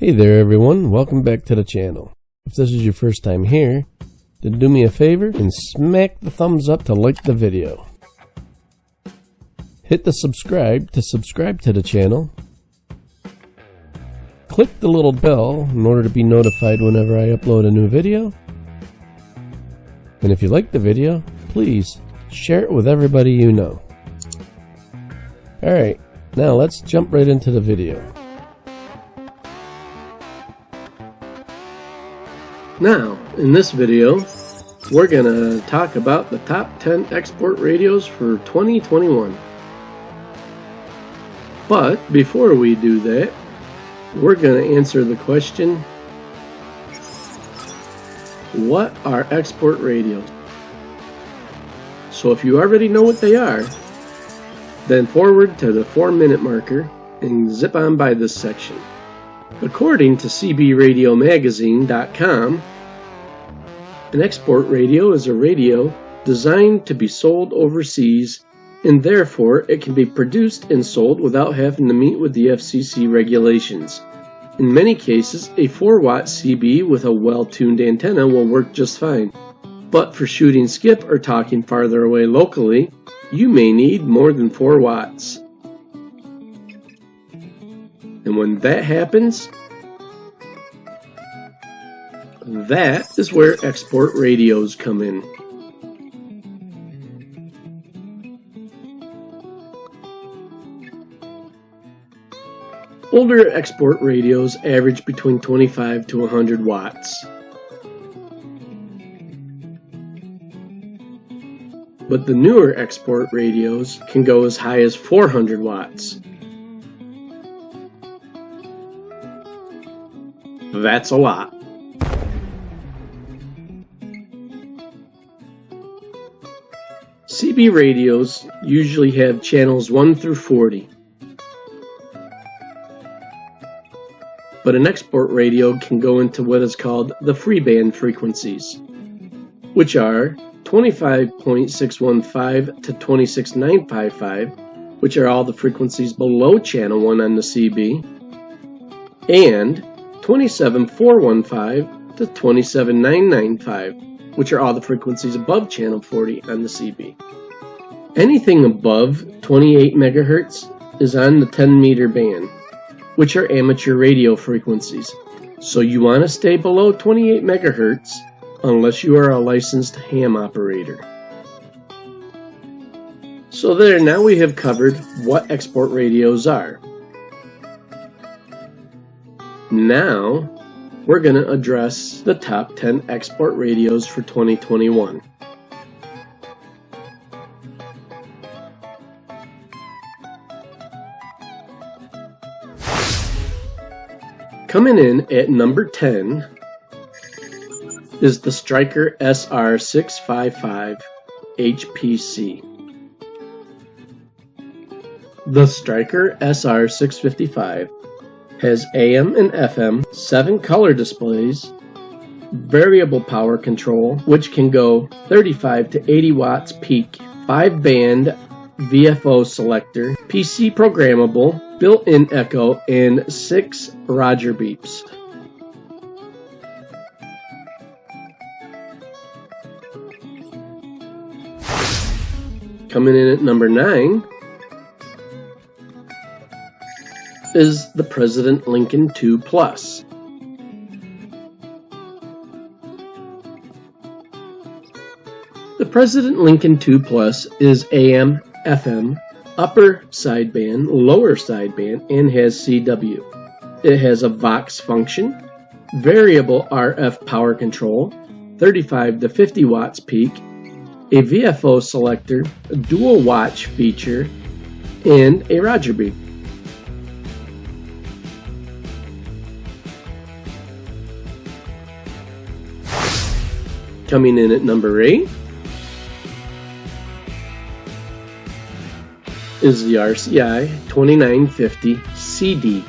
Hey there everyone, welcome back to the channel. If this is your first time here, then do me a favor and smack the thumbs up to like the video. Hit the subscribe to subscribe to the channel. Click the little bell in order to be notified whenever I upload a new video. And if you like the video, please share it with everybody you know. Alright, now let's jump right into the video. Now, in this video, we're going to talk about the top 10 export radios for 2021. But before we do that, we're going to answer the question, what are export radios? So if you already know what they are, then forward to the 4-minute marker and zip on by this section. According to cbradiomagazine.com, an export radio is a radio designed to be sold overseas, and therefore it can be produced and sold without having to meet with the FCC regulations. In many cases, a 4-watt CB with a well-tuned antenna will work just fine. But for shooting skip or talking farther away locally, you may need more than 4 watts. And when that happens, that is where export radios come in. Older export radios average between 25 to 100 watts. But the newer export radios can go as high as 400 watts. That's a lot. CB radios usually have channels 1 through 40. But an export radio can go into what is called the free band frequencies, which are 25.615 to 26.955, which are all the frequencies below channel 1 on the CB, and 27.415 to 27.995, which are all the frequencies above channel 40 on the CB. Anything above 28 megahertz is on the 10-meter band, which are amateur radio frequencies. So you want to stay below 28 megahertz unless you are a licensed ham operator. So there, now we have covered what export radios are. Now we're going to address the top 10 export radios for 2021. Coming in at number 10 is the Striker SR655 HPC. The Striker SR655 has AM and FM, 7 color displays, variable power control, which can go 35 to 80 watts peak, 5-band VFO selector, PC programmable, built-in echo, and 6 Roger beeps. Coming in at number 9 is the President Lincoln II Plus. The President Lincoln II Plus is AM, FM, upper sideband, lower sideband, and has CW. It has a Vox function, variable RF power control, 35 to 50 watts peak, a VFO selector, a dual watch feature, and a Roger beep. Coming in at number 8 is the RCI 2950 CD.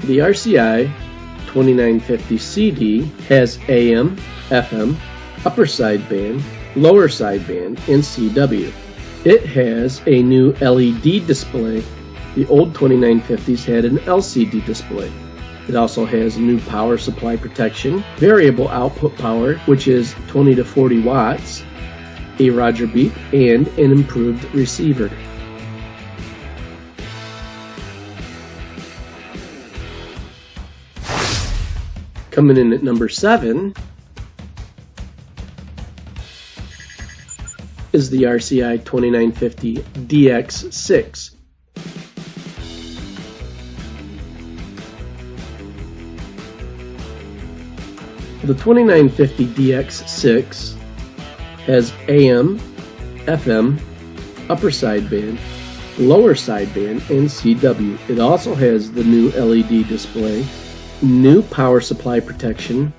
The RCI 2950 CD has AM, FM, upper sideband, lower sideband, and CW. It has a new LED display. The old 2950s had an LCD display. It also has new power supply protection, variable output power, which is 20 to 40 watts, a Roger beep, and an improved receiver. Coming in at number 7 is the RCI 2950 DX6. The 2950 DX6 has AM, FM, upper sideband, lower sideband, and CW. It also has the new LED display, new power supply protection,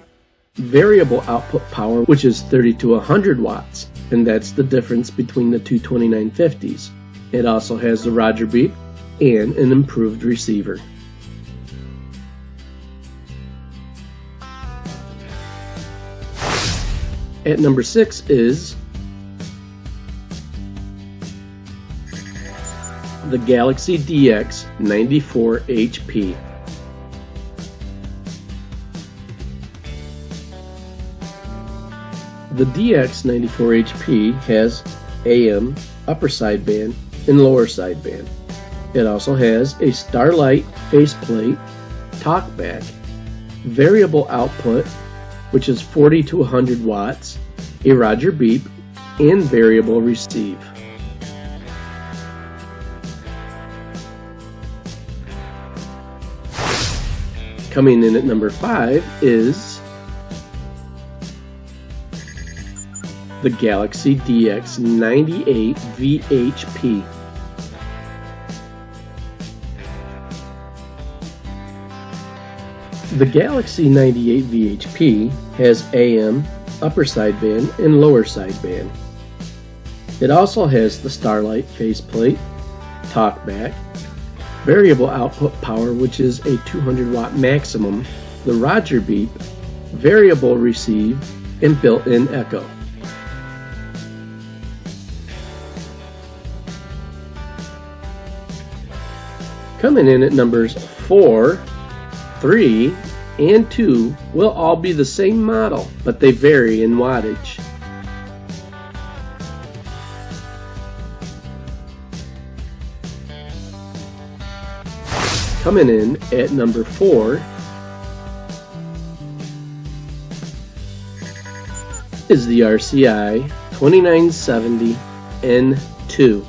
variable output power, which is 30 to 100 watts, and that's the difference between the two 2950s. It also has the Roger beep and an improved receiver. At number 6 is the Galaxy DX 94 HP. The DX 94 HP has AM, upper sideband, and lower sideband. It also has a Starlight faceplate, talkback, variable output, which is 40 to 100 watts, a Roger beep, and variable receive. Coming in at number 5 is the Galaxy DX 98 VHP. The Galaxy 98 VHP has AM, upper sideband, and lower sideband. It also has the Starlight faceplate, talkback, variable output power, which is a 200 watt maximum, the Roger beep, variable receive, and built-in echo. Coming in at numbers 4, 3, and 2 will all be the same model, but they vary in wattage. Coming in at number 4 is the RCI 2970 N2.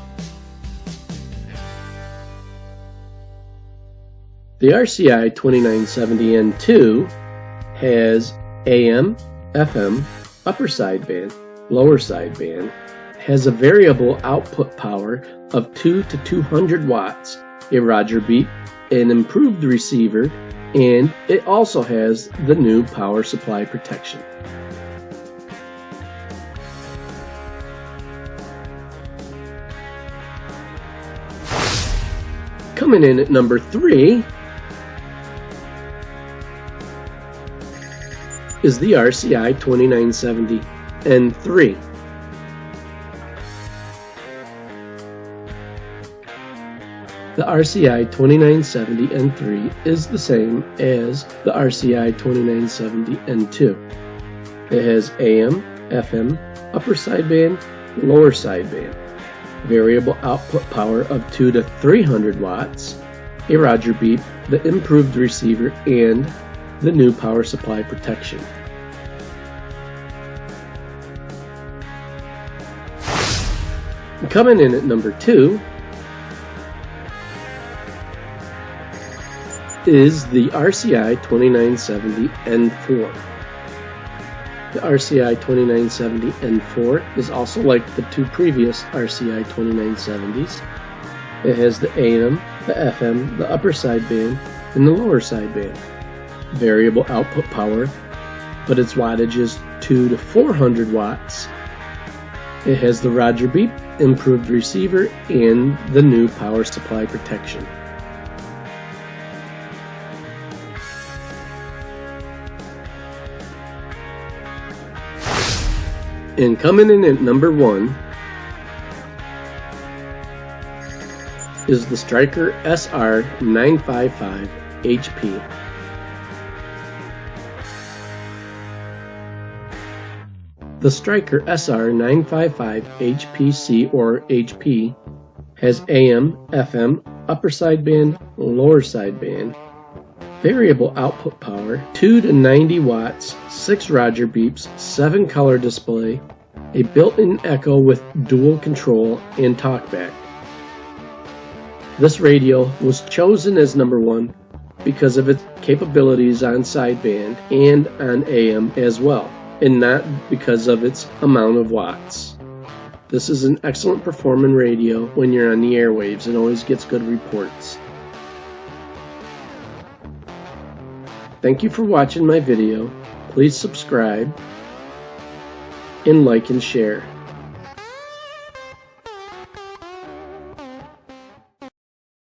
The RCI 2970 N2 has AM, FM, upper sideband, lower sideband, has a variable output power of 2 to 200 watts, a Roger beep, an improved receiver, and it also has the new power supply protection. Coming in at number 3 is the RCI 2970 N3. The RCI 2970 N3 is the same as the RCI 2970 N2. It has AM, FM, upper sideband, lower sideband, variable output power of 2 to 300 watts, a Roger beep, the improved receiver, and the new power supply protection. Coming in at number 2 is the RCI 2970 N4. The RCI 2970 N4 is also like the two previous RCI 2970s. It has the AM, the FM, the upper sideband, and the lower sideband. Variable output power, but its wattage is 2 to 400 watts. It has the Roger beep, improved receiver, and the new power supply protection. And coming in at number 1 is the Striker SR955 HP. The Striker SR955 HPC or HP has AM, FM, upper sideband, lower sideband, variable output power, 2 to 90 watts, 6 Roger beeps, 7 color display, a built-in echo with dual control and talkback. This radio was chosen as number 1 because of its capabilities on sideband and on AM as well, and not because of its amount of watts. This is an excellent performing radio when you're on the airwaves and always gets good reports. Thank you for watching my video. Please subscribe and like and share.